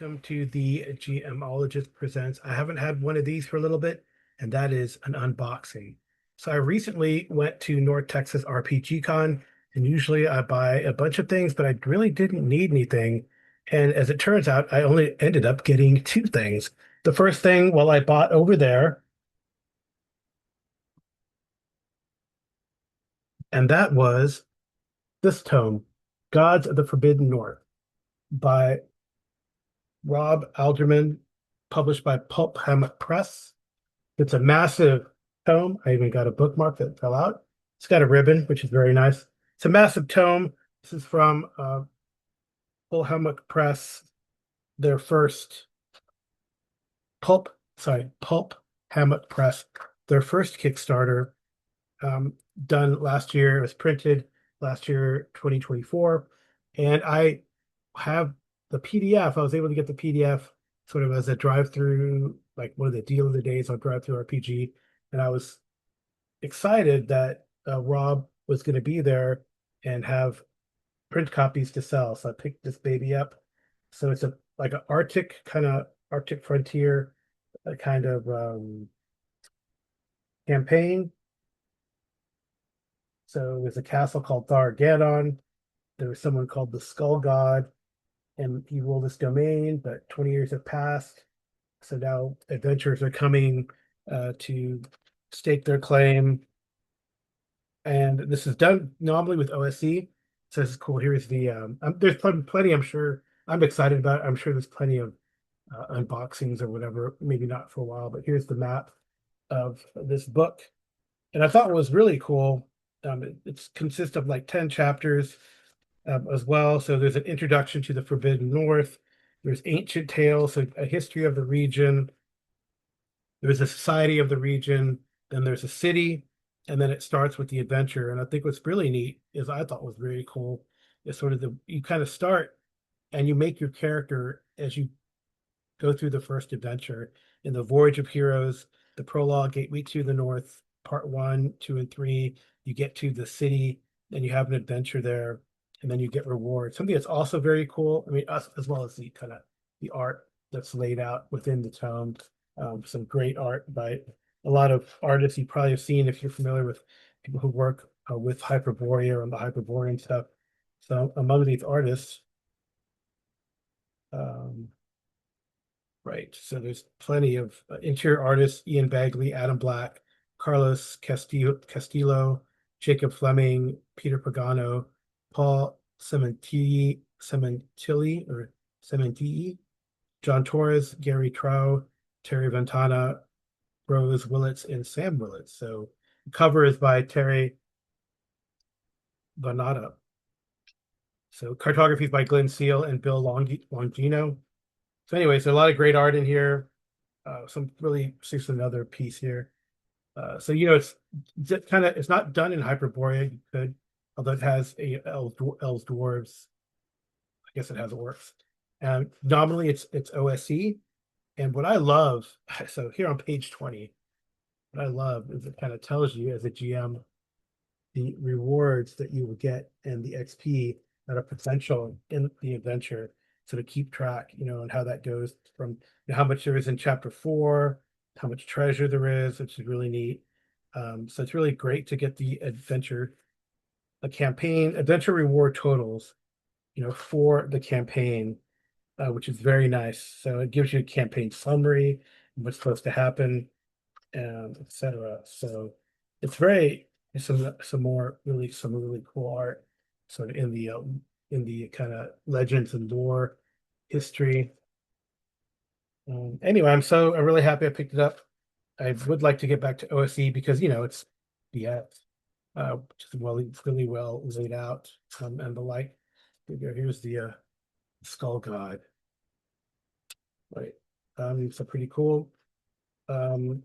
welcome to the GMologist Presents. I haven't had one of these for a little bit, and that is an unboxing. So I recently went to North Texas RPG Con, and usually I buy a bunch of things, but I really didn't need anything. And as it turns out, I only ended up getting two things. The first thing, well, I bought over there, and that was this tome, Gods of the Forbidden North, by Rob Alderman, published by Pulp Hammock Press. It's a massive tome. I even got a bookmark that fell out. It's got a ribbon, which is very nice. It's a massive tome. This is from Pulp Hammock Press, their first Pulp Hammock Press, their first Kickstarter, um, done last year. It was printed last year, 2024. And I have the PDF. I was able to get the PDF sort of as a drive-through, like one of the deal of the days on drive-through RPG. And I was excited that Rob was going to be there and have print copies to sell. So I picked this baby up. So it's a like an Arctic frontier kind of campaign. So there's a castle called Thargeddon. There was someone called the Skull God, and he ruled this domain, but 20 years have passed. So now adventurers are coming to stake their claim. And this is done normally with OSE. So this is cool. Here's the there's plenty I'm sure I'm excited about. I'm sure there's plenty of unboxings or whatever, maybe not for a while, but here's the map of this book. And I thought it was really cool. It consists of like 10 chapters as well. So there's an introduction to the Forbidden North. There's ancient tales, so a history of the region. There's a society of the region. Then there's a city, and then it starts with the adventure. And I think what's really neat is I thought was very cool is sort of you kind of start and you make your character as you go through the first adventure in the Voyage of Heroes, the prologue, Gateway to the North, part 1, 2, and 3. You get to the city, and you have an adventure there, and then you get rewards. Something that's also very cool. I mean, as well as the kind of the art that's laid out within the tome. Some great art by a lot of artists you probably have seen if you're familiar with people who work with Hyperborea and the Hyperborean stuff. So among these artists, um, right. So there's plenty of interior artists: Ian Bagley, Adam Black, Carlos Castillo, Jacob Fleming, Peter Pagano, Paul Cementilli, John Torres, Gary Trow, Terry Ventana, Rose Willits, and Sam Willits. So the cover is by Terry Vanata. So cartography is by Glenn Seal and Bill Longino. So anyways, a lot of great art in here. Some really see another piece here. So it's kind of it's not done in Hyperborea. You could, although it has a elves dwarves. I guess it has orcs. And nominally it's OSE. And what I love, so here on page 20, what I love is it kind of tells you as a GM the rewards that you will get and the XP that are potential in the adventure. So to keep track, and how that goes from how much there is in chapter 4, how much treasure there is, which is really neat. So it's really great to get the adventure reward totals, for the campaign, which is very nice. So it gives you a campaign summary, what's supposed to happen, etc. So it's very some really cool art, sort of in the kind of legends and lore history. Anyway, I'm really happy I picked it up. I would like to get back to OSE because it's BS, which is really well laid out, and the like. Here's the Skull God, right? So pretty cool. Um,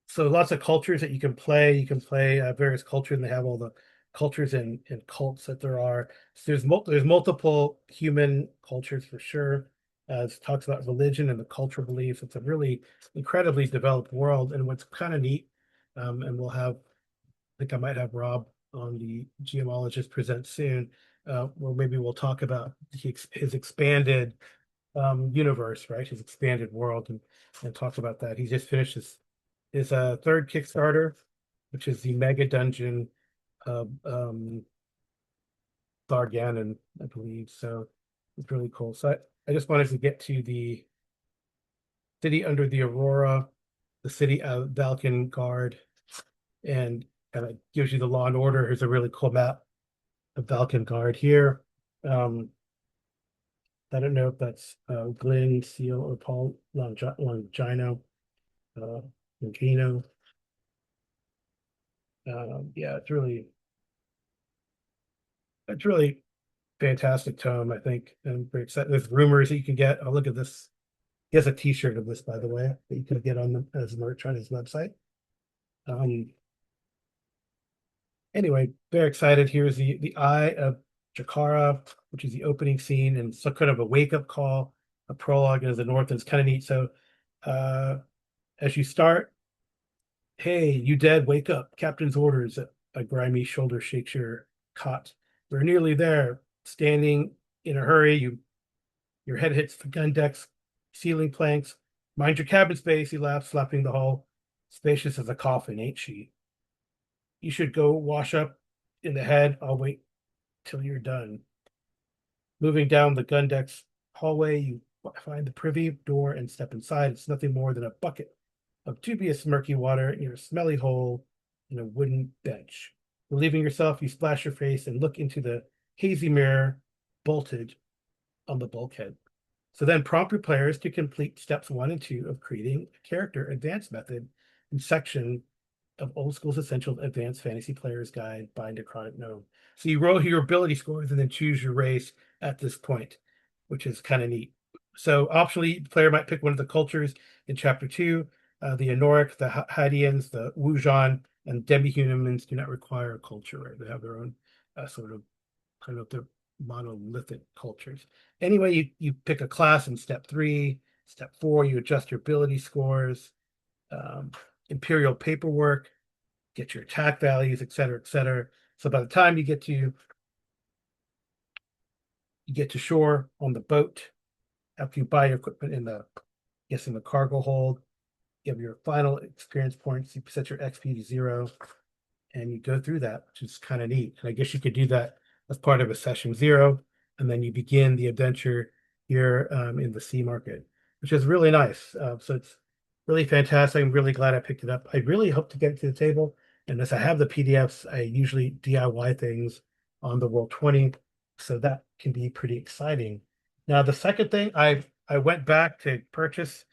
so lots of cultures that you can play. You can play various cultures, and they have all the cultures and cults that there are. So there's multiple human cultures for sure. It talks about religion and the cultural beliefs. It's a really incredibly developed world. And what's kind of neat, and I think I might have Rob on the Geomologist present soon, where maybe we'll talk about his expanded universe, right? His expanded world, and talks about that. He just finished his third Kickstarter, which is the Mega Dungeon of Tharganon, I believe. So it's really cool. So I just wanted to get to the city under the Aurora, the city of Valken Guard, and kind of gives you the law and order. Here's a really cool map of Valken Guard here. I don't know if that's Glenn Seal or Paul Longino, uh, Longino. Yeah, it's really fantastic tome, I think. And very excited. There's rumors that you can get. Oh, look at this. He has a T-shirt of this, by the way, that you can get on the as merch on his website. Um, anyway, very excited. Here's the Eye of Jakara, which is the opening scene, and so kind of a wake-up call, a prologue as the North, and it's kind of neat. So uh as you start, hey, you dead, wake up. Captain's orders. A grimy shoulder shakes your cot. We're nearly there. Standing in a hurry, your head hits the gun decks, ceiling planks. Mind your cabin space, he laughs, slapping the hull. Spacious as a coffin, ain't she? You should go wash up in the head. I'll wait till you're done. Moving down the gun deck's hallway, you find the privy door and step inside. It's nothing more than a bucket of dubious murky water in a smelly hole in a wooden bench. Relieving yourself, you splash your face and look into the hazy mirror bolted on the bulkhead. So then prompt your players to complete steps 1 and 2 of creating a character advanced method in section of Old School's Essential Advanced Fantasy Player's Guide by Necrotic Gnome. So you roll your ability scores and then choose your race at this point, which is kind of neat. So optionally, the player might pick one of the cultures in Chapter 2. The Anoric, the Hadeans, the Wujan, and demi-humans do not require a culture, right? They have their own sort of kind of their monolithic cultures. Anyway, you pick a class in step 3. Step 4, you adjust your ability scores. Imperial paperwork, get your attack values, et cetera, et cetera. So by the time you get to shore on the boat, after you buy your equipment in the cargo hold, you have your final experience points. You set your XP to 0, and you go through that, which is kind of neat. And I guess you could do that as part of a session 0, and then you begin the adventure here in the sea market, which is really nice. So it's really fantastic. I'm really glad I picked it up. I really hope to get it to the table. And as I have the PDFs, I usually DIY things on the Roll20, so that can be pretty exciting. Now, the second thing I went back to purchase,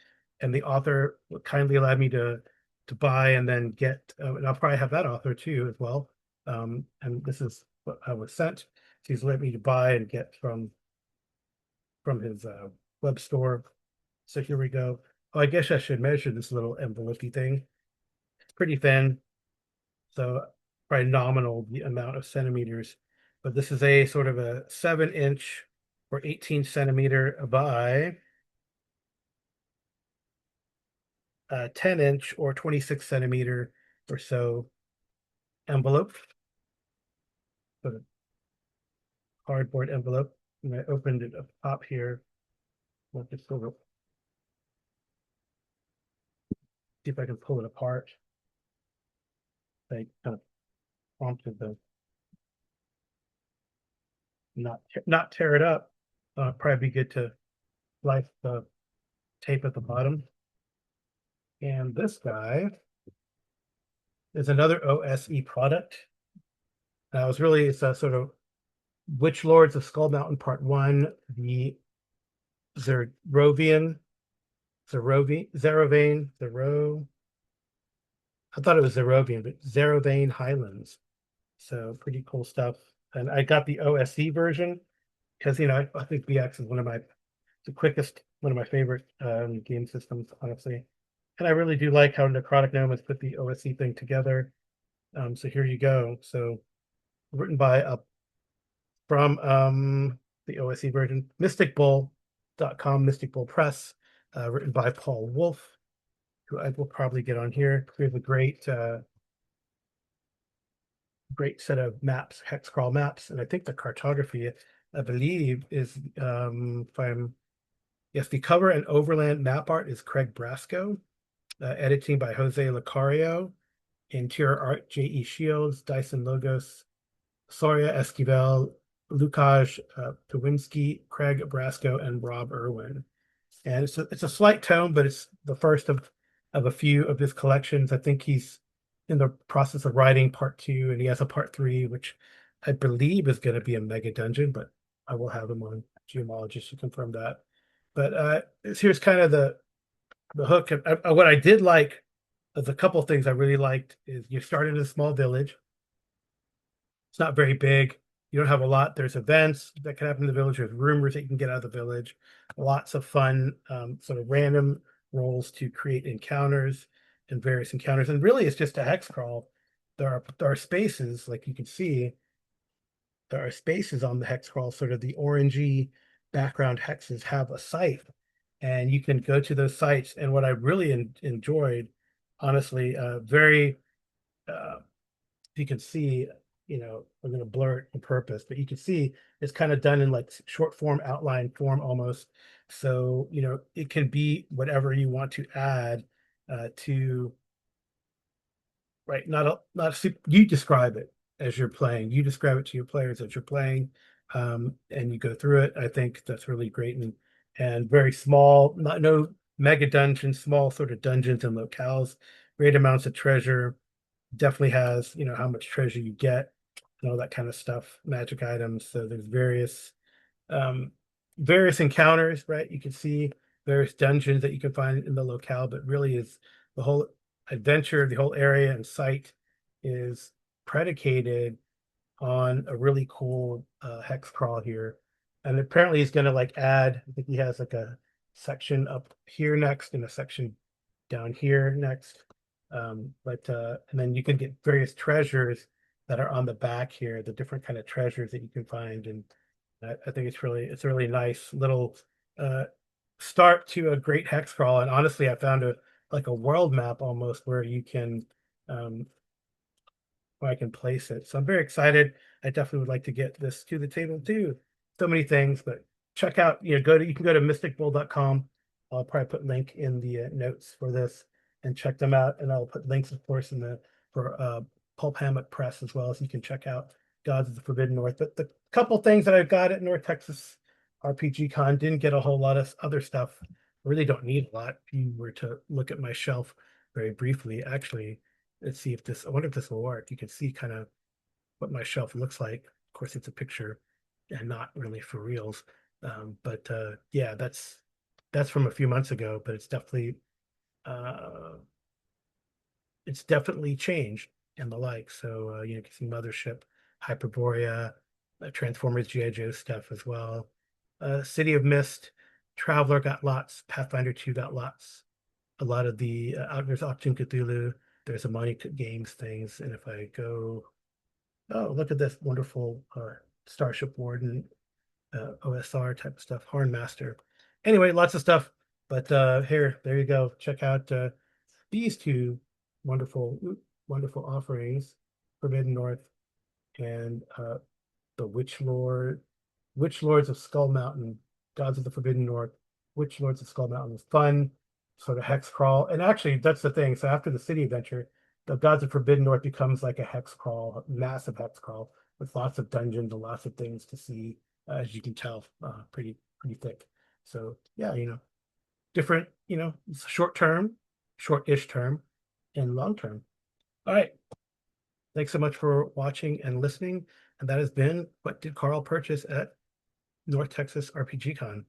and the author kindly allowed me to buy and then get, and I'll probably have that author too as well. And this is what I was sent. He's let me to buy and get from his web store. So here we go. Oh, I guess I should measure this little envelopey thing. It's pretty thin, so probably nominal the amount of centimeters. But this is a sort of a 7-inch or 18 centimeter by 10-inch or 26 centimeter or so envelope. Sort of cardboard envelope. And I opened it up top here. Let me sort of see if I can pull it apart. I kind of prompted the not tear it up. Probably be good to slice the tape at the bottom. And this guy is another OSE product. It's a sort of Witch Lords of Skull Mountain Part 1, the Zerovian, Zerovane, I thought it was Zerovian, but Zerovane Highlands. So pretty cool stuff. And I got the OSE version because, I think BX is one of my favorite game systems, honestly. And I really do like how Necrotic Gnome has put the OSE thing together. So here you go. So written by from the OSE version, mysticbull.com, Mystic Bull Press, written by Paul Wolf, who I will probably get on here. We have a great set of maps, hex crawl maps, and I think the cartography, I believe, is if I'm Yes, the cover and overland map art is Craig Brasco, editing by Jose Lucario, interior art J.E. Shields, Dyson Logos, Soria Esquivel, Lukasz Pawinski, Craig Brasco, and Rob Irwin. And it's a slight tone, but it's the first of a few of his collections. I think he's in the process of writing part two, and he has a part three, which I believe is going to be a mega dungeon, but I will have him on Geomologist to confirm that. But here's kind of the hook. What I did like, there's a couple of things I really liked is you start in a small village. It's not very big. You don't have a lot. There's events that can happen in the village. There's rumors that you can get out of the village. Lots of fun, sort of random rolls to create encounters and various encounters. And really, it's just a hex crawl. There are spaces, like you can see, there are spaces on the hex crawl, sort of the orangey background hexes have a site, and you can go to those sites. And what I really enjoyed, honestly, very you can see, I'm going to blur it on purpose, but you can see it's kind of done in like short form, outline form almost. So, it can be whatever you want to add to, right? Not super, you describe it as you're playing. You describe it to your players as you're playing, and you go through it. I think that's really great and very small, not no mega dungeons, small sort of dungeons and locales, great amounts of treasure, definitely has, how much treasure you get and all that kind of stuff, magic items. So there's um various encounters, right? You can see various dungeons that you can find in the locale, but really is the whole adventure, the whole area and site is predicated on a really cool hex crawl here. And apparently he's gonna like add, I think he has like a section up here next and a section down here next. But and then you can get various treasures that are on the back here, the different kind of treasures that you can find. And I think it's a really nice little uh, start to a great hex crawl. And honestly, I found a like a world map almost where you can um, where I can place it. So I'm very excited. I definitely would like to get this to the table too. So many things, but check out, you can go to mysticbull.com. I'll probably put link in the notes for this and check them out. And I'll put links, of course, in the for Pulp Hammock Press as well, so you can check out Gods of the Forbidden North. But the couple things that I've got at North Texas RPG Con didn't get a whole lot of other stuff. I really don't need a lot. If you were to look at my shelf very briefly, actually, let's see if this, I wonder if this will work. You can see kind of what my shelf looks like. Of course, it's a picture and not really for reals. But yeah, that's from a few months ago, but uh, it's definitely changed and the like. So you can see Mothership, Hyperborea, Transformers, GI Joe stuff as well. City of Mist, Traveler got lots, Pathfinder 2 got lots. A lot of the there's Octoon Cthulhu, there's a Money Games things, and if I go, oh, look at this wonderful Starship Warden OSR type of stuff, Hornmaster. Anyway, lots of stuff. But there you go. Check out these two wonderful, wonderful offerings, Forbidden North and the Witch Lords of Skull Mountain, Gods of the Forbidden North, Witch Lords of Skull Mountain was fun, sort of hex crawl. And actually, that's the thing. So after the city adventure, the Gods of Forbidden North becomes like a hex crawl, a massive hex crawl with lots of dungeons and lots of things to see, as you can tell, pretty thick. So yeah, different, short term, short-ish term, and long term. All right. Thanks so much for watching and listening. And that has been What Did Carl Purchase at North Texas RPG Con.